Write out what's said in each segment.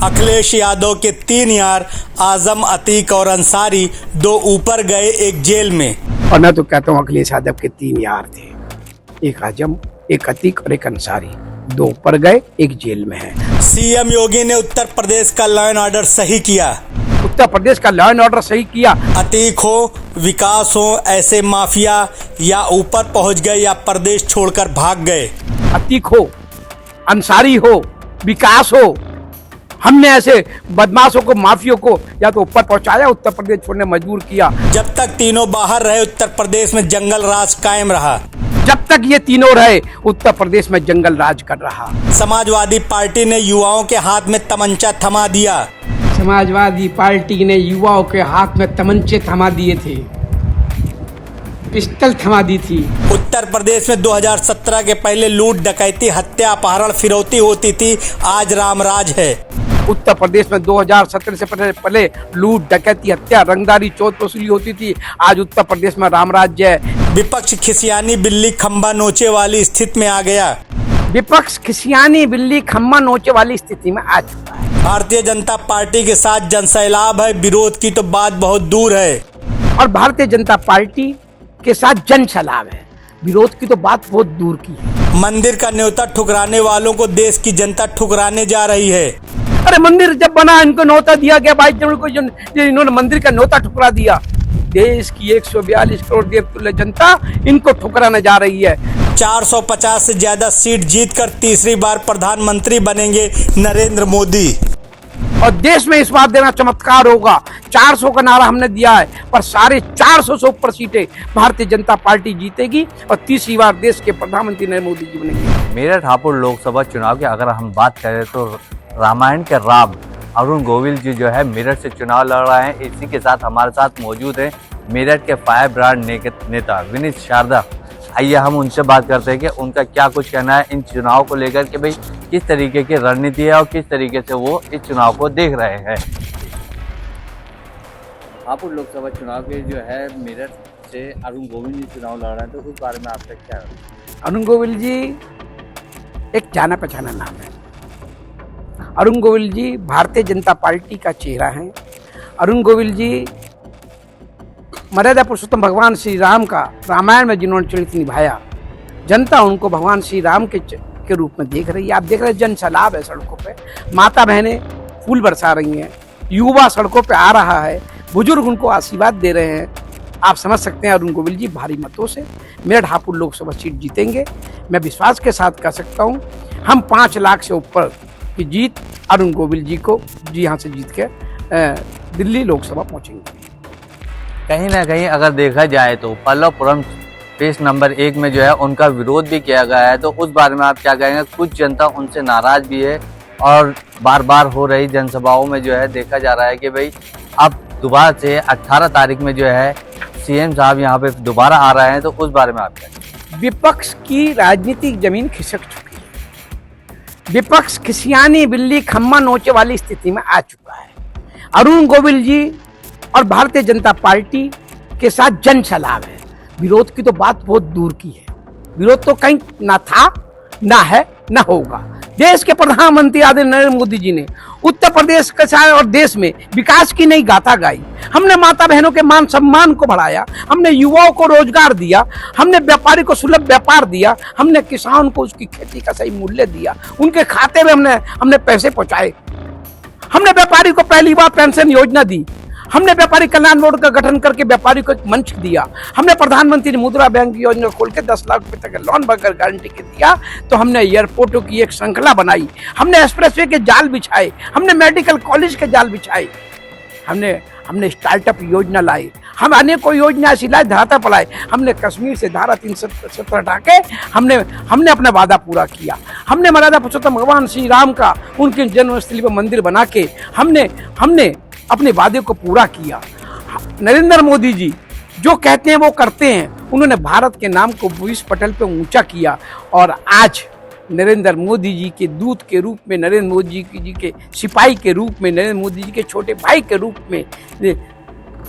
अखिलेश यादव के 3 यार आजम, अतीक और अंसारी 2 ऊपर गए, एक जेल में। और मैं तो कहता हूँ अखिलेश यादव के 3 यार थे, एक आजम, एक अतीक और एक अंसारी, 2 ऊपर गए, एक जेल में है। सीएम योगी ने उत्तर प्रदेश का लॉ एंड ऑर्डर सही किया। उत्तर प्रदेश का लॉ एंड ऑर्डर सही किया। अतीक हो, विकास हो, ऐसे माफिया या ऊपर पहुंच गए या प्रदेश छोड़कर भाग गए। अतीक हो, अंसारी हो, विकास हो, हमने ऐसे बदमाशों को, माफियों को या तो ऊपर पहुंचाया, उत्तर प्रदेश छोड़ने मजबूर किया। जब तक तीनों बाहर रहे उत्तर प्रदेश में जंगल राज कायम रहा। जब तक ये तीनों रहे उत्तर प्रदेश में जंगल राज कर रहा। समाजवादी पार्टी ने युवाओं के हाथ में तमंचा थमा दिया। समाजवादी पार्टी ने युवाओं के हाथ में तमंचे थमा दिए थे, पिस्टल थमा दी थी। उत्तर प्रदेश में 2017 के पहले लूट, डकैती, हत्या, अपहरण, फिरौती होती थी, आज रामराज है। उत्तर प्रदेश में 2017 से पहले लूट, डकैती, हत्या, रंगदारी, चोट वसूली होती थी, आज उत्तर प्रदेश में रामराज्य है। विपक्ष खिसियानी बिल्ली खंबा नोचे वाली स्थिति में आ गया। विपक्ष खिसियानी बिल्ली खंबा नोचे वाली स्थिति में आ चुका है। भारतीय जनता पार्टी के साथ जनसैलाब है, विरोध की तो बात बहुत दूर है। और भारतीय जनता पार्टी के साथ जनसैलाब है, विरोध की तो बात बहुत दूर की है। मंदिर का न्योता ठुकराने वालों को देश की जनता ठुकराने जा रही है। अरे मंदिर जब बना, इनको न्योता दिया गया 22 जनवरी को, इन्होंने मंदिर का न्योता ठुकरा दिया। देश की 142 करोड़ देवतुल्य जनता इनको ठुकराने जा रही है। 450 से ज्यादा सीट जीतकर तीसरी बार प्रधानमंत्री बनेंगे नरेंद्र मोदी। और देश में इस बार देना चमत्कार होगा। 400 का नारा हमने दिया है, पर सारे 400 से ऊपर सीटें भारतीय जनता पार्टी जीतेगी और तीसरी बार देश के प्रधानमंत्री नरेंद्र मोदी जी बनेंगे। मेरठ हापुड़ लोकसभा चुनाव की अगर हम बात करें तो रामायण के राम अरुण गोविल जी जो है मेरठ से चुनाव लड़ रहे हैं। इसी के साथ हमारे साथ मौजूद हैं मेरठ के फायर ब्रांड नेता विनीत शारदा। आइए हम उनसे बात करते हैं कि उनका क्या कुछ कहना है इन चुनाव को लेकर कि भाई किस तरीके की रणनीति है और किस तरीके से वो इस चुनाव को देख रहे हैं। हापुड़ लोकसभा चुनाव के जो है मेरठ से अरुण गोविल जी चुनाव लड़ रहे हैं, तो उस बारे में आपका क्या है? अरुण गोविल जी एक जाना पहचाना नाम है। अरुण गोविल जी भारतीय जनता पार्टी का चेहरा है। अरुण गोविल जी मर्यादा पुरुषोत्तम भगवान श्री राम का रामायण में जिन्होंने चरित्र निभाया, जनता उनको भगवान श्री राम के रूप में देख रही है। आप देख रहे हैं जनसैलाब है सड़कों पे, माता बहनें फूल बरसा रही हैं, युवा सड़कों पे आ रहा है, बुजुर्ग उनको आशीर्वाद दे रहे हैं। आप समझ सकते हैं अरुण गोविल जी भारी मतों से मेरठ हापुड़ लोकसभा सीट जीतेंगे। मैं विश्वास के साथ कह सकता हूँ हम 5 लाख से ऊपर की जीत अरुण गोविल जी को यहाँ से जीत के दिल्ली लोकसभा पहुँचेंगे। कहीं ना कहीं अगर देखा जाए तो पल्लवपुरम फेस नंबर 1 में जो है उनका विरोध भी किया गया है, तो उस बारे में आप क्या कहेंगे? कुछ जनता उनसे नाराज भी है और बार बार हो रही जनसभाओं में जो है देखा जा रहा है कि भाई अब दोबारा से 18 तारीख में जो है सीएम साहब यहाँ पे दोबारा आ रहे हैं, तो उस बारे में आप क्या कहेंगे? विपक्ष की राजनीतिक जमीन खिसक चुकी है। विपक्ष खिसियानी बिल्ली खम्मा नोचे वाली स्थिति में आ चुका है। अरुण गोविल जी और भारतीय जनता पार्टी के साथ जनसैलाब है, विरोध की तो बात बहुत दूर की है। विरोध तो कहीं ना था, ना है, ना होगा। देश के प्रधानमंत्री आदरणीय नरेंद्र मोदी जी ने उत्तर प्रदेश के साथ और देश में विकास की नई गाथा गाई। हमने माता बहनों के मान सम्मान को बढ़ाया, हमने युवाओं को रोजगार दिया, हमने व्यापारी को सुलभ व्यापार दिया, हमने किसान को उसकी खेती का सही मूल्य दिया, उनके खाते में हमने पैसे पहुंचाए, हमने व्यापारी को पहली बार पेंशन योजना दी, हमने व्यापारी कल्याण बोर्ड का गठन करके व्यापारी को एक मंच दिया, हमने प्रधानमंत्री मुद्रा बैंक की योजना खोल के 10 लाख रुपए तक लोन बगैर गारंटी के दिया, तो हमने एयरपोर्टों की एक श्रृंखला बनाई, हमने एक्सप्रेसवे के जाल बिछाए, हमने मेडिकल कॉलेज के जाल बिछाए, हमने स्टार्टअप योजना लाई, हम अनेकों योजना ऐसी लाई, धरातल पर लाए। हमने कश्मीर से धारा 370 हटा के हमने अपना वादा पूरा किया। हमने मर्यादा पुरुषोत्तम भगवान श्री राम का उनके जन्मस्थली पर मंदिर बना के हमने अपने वादे को पूरा किया। नरेंद्र मोदी जी जो कहते हैं वो करते हैं। उन्होंने भारत के नाम को विश्व पटल पे ऊंचा किया और आज नरेंद्र मोदी जी के दूत के रूप में, नरेंद्र मोदी जी के सिपाही के रूप में, नरेंद्र मोदी जी के छोटे भाई के रूप में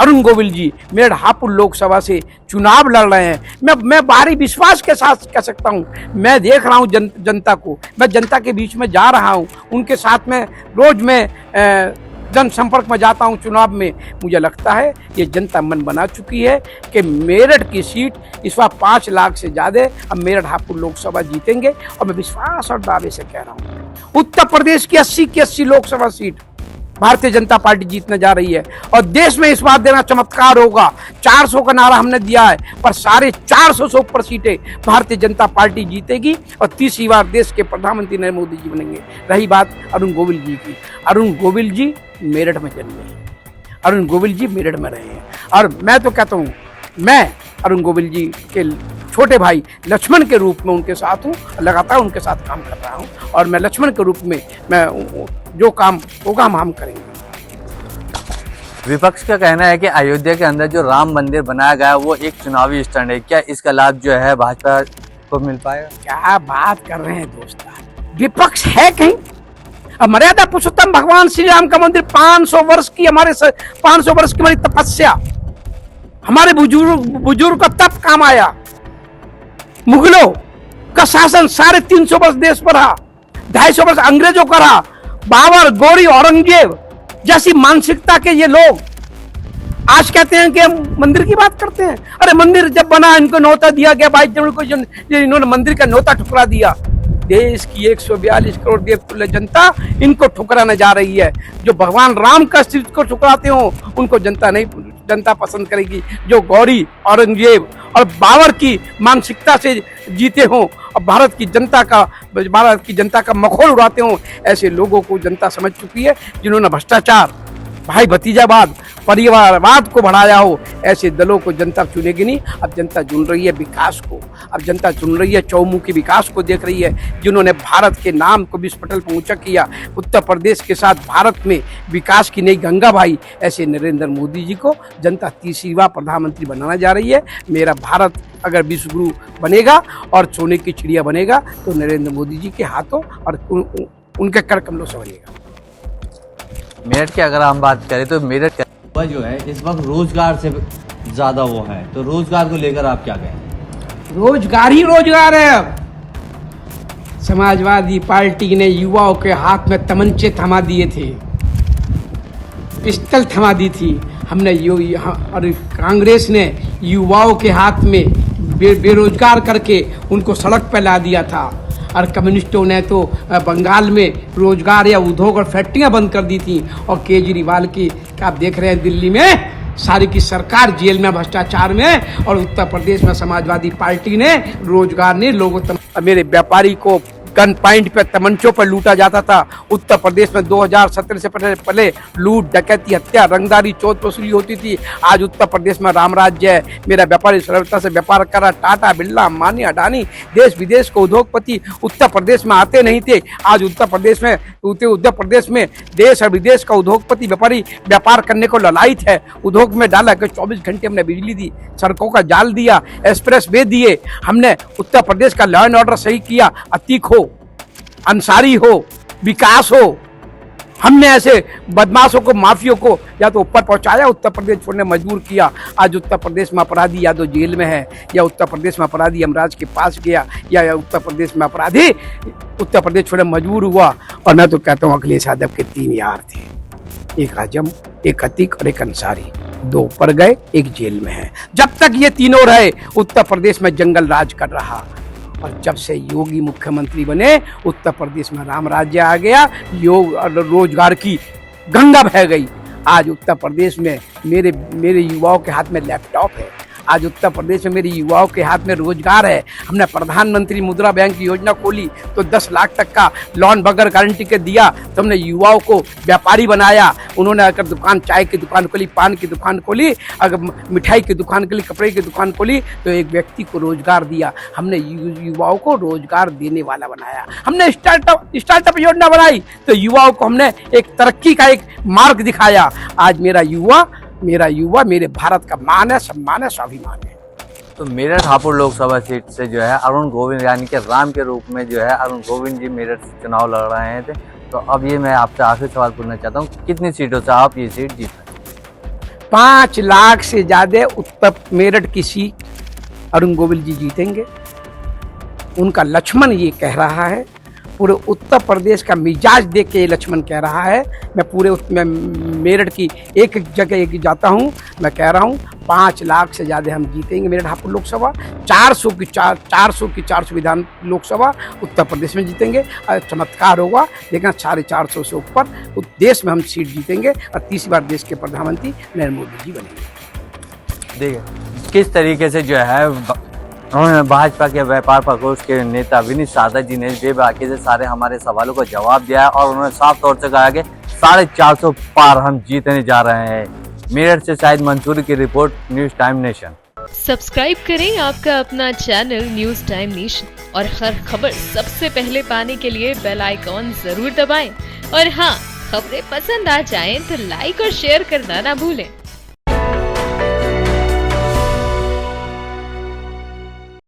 अरुण गोविल जी मेरठ हापुड़ लोकसभा से चुनाव लड़ रहे हैं। मैं भारी विश्वास के साथ कह सकता हूँ, मैं देख रहा हूँ जनता को, मैं जनता के बीच में जा रहा हूँ, उनके साथ में रोज मैं जनसंपर्क में जाता हूं चुनाव में, मुझे लगता है ये जनता मन बना चुकी है कि मेरठ की सीट इस बार 5 लाख से ज़्यादा अब मेरठ हापुड़ लोकसभा जीतेंगे। और मैं विश्वास और दावे से कह रहा हूं उत्तर प्रदेश की 80 की 80 लोकसभा सीट भारतीय जनता पार्टी जीतने जा रही है। और देश में इस बार देना चमत्कार होगा। 400 का नारा हमने दिया है, पर 450 से ऊपर सीटें भारतीय जनता पार्टी जीतेगी और तीसरी बार देश के प्रधानमंत्री नरेंद्र मोदी जी बनेंगे। रही बात अरुण गोविल जी की, अरुण गोविल जी मेरठ में जन्मे हैं, अरुण गोविल जी मेरठ में रहे हैं। और मैं तो कहता हूँ, मैं अरुण गोविल जी के छोटे भाई लक्ष्मण के रूप में उनके साथ हूँ, लगातार उनके साथ काम कर रहा हूँ। और मैं लक्ष्मण के रूप में मैं जो काम होगा हम करेंगे। विपक्ष का कहना है कि अयोध्या के अंदर जो राम मंदिर बनाया गया है वो एक चुनावी स्टंट है। क्या इसका लाभ जो है भाजपा को मिल पाएगा? क्या बात कर रहे हैं दोस्त, विपक्ष है कहीं? अब मर्यादा पुरुषोत्तम भगवान श्री राम का मंदिर 500 वर्ष की हमारी तपस्या, हमारे बुजुर्ग का तप काम आया। मुगलों का शासन 350 वर्ष देश पर रहा, 250 वर्ष अंग्रेजों का रहा। बाबर, गौरी, औरंगजेब जैसी मानसिकता के ये लोग आज कहते हैं कि हम मंदिर की बात करते हैं। अरे मंदिर जब बना इनको न्योता दिया गया 22 जनवरी को, इन्होंने मंदिर का न्योता ठुकरा दिया। देश की 142 करोड़ देवतुल्य जनता इनको ठुकराने जा रही है। जो भगवान राम का अस्तित्व को ठुकराते हो उनको जनता पसंद करेगी। जो गौरी, औरंगजेब और बाबर की मानसिकता से जीते हो और भारत की जनता का मखौल उड़ाते हो, ऐसे लोगों को जनता समझ चुकी है। जिन्होंने भ्रष्टाचार, भाई भतीजावाद, परिवारवाद को बढ़ाया हो, ऐसे दलों को जनता चुनेगी नहीं। अब जनता चुन रही है विकास को, अब जनता चुन रही है चौमुखी विकास को देख रही है। जिन्होंने भारत के नाम को विश्व पटल पर ऊंचा किया, उत्तर प्रदेश के साथ भारत में विकास की नई गंगा भाई, ऐसे नरेंद्र मोदी जी को जनता तीसरी बार प्रधानमंत्री बनाना जा रही है। मेरा भारत अगर विश्व गुरु बनेगा और सोने की चिड़िया बनेगा तो नरेंद्र मोदी जी के हाथों और उनके कर कमलों से बनेगा। मेरठ की अगर हम बात करें तो मेरठ का जो है इस वक्त रोजगार से ज्यादा वो है, तो रोजगार को लेकर आप क्या कहें? रोजगार ही रोजगार है। अब समाजवादी पार्टी ने युवाओं के हाथ में तमंचे थमा दिए थे, पिस्टल थमा दी थी हमने। और कांग्रेस ने युवाओं के हाथ में बेरोजगार करके उनको सड़क पर ला दिया था। और कम्युनिस्टों ने तो बंगाल में रोजगार या उद्योग और फैक्ट्रियां बंद कर दी थी। और केजरीवाल की आप देख रहे हैं दिल्ली में सारी की सरकार जेल में भ्रष्टाचार में, और उत्तर प्रदेश में समाजवादी पार्टी ने रोजगार ने लोगों मेरे व्यापारी को गन पॉइंट पे तमंचों पर लूटा जाता था। उत्तर प्रदेश में 2017 से पहले लूट, डकैती, हत्या, रंगदारी, चौथ वसूली होती थी। आज उत्तर प्रदेश में राम राज्य है। मेरा व्यापारी सरलता से व्यापार कर रहा। टाटा, बिरला, अंबानी, अडानी, देश विदेश के उद्योगपति उत्तर प्रदेश में आते नहीं थे। आज उत्तर प्रदेश में देश और विदेश का उद्योगपति व्यापारी व्यापार करने को ललायित है। उद्योग में डाला कि 24 घंटे हमने बिजली दी, सड़कों का जाल दिया, एक्सप्रेस वे दिए। हमने उत्तर प्रदेश का लॉ एंड ऑर्डर सही किया। अतीक हो, अंसारी हो, विकास हो, हमने ऐसे बदमाशों को, माफियों को या तो ऊपर पहुंचाया, उत्तर प्रदेश छोड़ने मजबूर किया। आज उत्तर प्रदेश में अपराधी या तो जेल में है, या उत्तर प्रदेश में अपराधी यमराज के पास गया, या उत्तर प्रदेश में अपराधी उत्तर प्रदेश छोड़ने मजबूर हुआ। और मैं तो कहता हूँ अखिलेश यादव के 3 यार थे, एक आजम, एक अतीक और एक अंसारी। 2 ऊपर गए, एक जेल में है। जब तक ये तीनों रहे उत्तर प्रदेश में जंगल राज कर रहा। और जब से योगी मुख्यमंत्री बने उत्तर प्रदेश में राम राज्य आ गया, रोजगार की गंगा बह गई। आज उत्तर प्रदेश में मेरे युवाओं के हाथ में लैपटॉप है। आज उत्तर प्रदेश में मेरे युवाओं के हाथ में रोजगार है। हमने प्रधानमंत्री मुद्रा बैंक की योजना खोली तो 10 लाख तक का लोन बगैर गारंटी के दिया। तो हमने युवाओं को व्यापारी बनाया। उन्होंने अगर दुकान, चाय की दुकान खोली, पान की दुकान खोली, अगर मिठाई की दुकान खोली, कपड़े की दुकान खोली, तो एक व्यक्ति को रोजगार दिया। हमने युवाओं को रोजगार देने वाला बनाया। हमने स्टार्टअप योजना बनाई तो युवाओं को हमने एक तरक्की का एक मार्ग दिखाया। आज मेरा युवा मेरे भारत का मान है, सम्मान है, स्वाभिमान है। तो मेरठ हापुड़ लोकसभा सीट से जो है अरुण गोविंद यानी कि राम के रूप में जो है अरुण गोविंद जी मेरठ से चुनाव लड़ रहे थे। तो अब ये मैं आपसे आखिरी सवाल पूछना चाहता हूँ, कितनी सीटों से आप ये सीट जीत रहे? 5 लाख से ज्यादा उत्तर मेरठ की सीट अरुण गोविंद जी जीतेंगे। उनका लक्ष्मण ये कह रहा है। पूरे उत्तर प्रदेश का मिजाज देख के लक्ष्मण कह रहा है। मैं मेरठ की एक जगह एक जाता हूँ, मैं कह रहा हूँ 5 लाख से ज़्यादा हम जीतेंगे मेरठ हापुड़ लोकसभा। 400 की 400 विधान लोकसभा उत्तर प्रदेश में जीतेंगे। चमत्कार होगा, लेकिन 450 से ऊपर देश में हम सीट जीतेंगे और तीसरी बार देश के प्रधानमंत्री नरेंद्र मोदी जी बनेंगे। देखिए किस तरीके से जो है उन्होंने भाजपा के व्यापार प्रकोष्ठ के नेता विनीत सादा जी ने बेबाकी से सारे हमारे सवालों का जवाब दिया और उन्होंने साफ तौर से कहा कि 450 पार हम जीतने जा रहे हैं। मेरठ से शाहिद मंसूरी की report, news time nation. Subscribe करें आपका अपना चैनल न्यूज टाइम नेशन और हर खबर सबसे पहले पाने के लिए बेल आइकॉन जरूर दबाएं। और हाँ, खबरें पसंद आ जाएं तो लाइक और शेयर करना ना भूलें।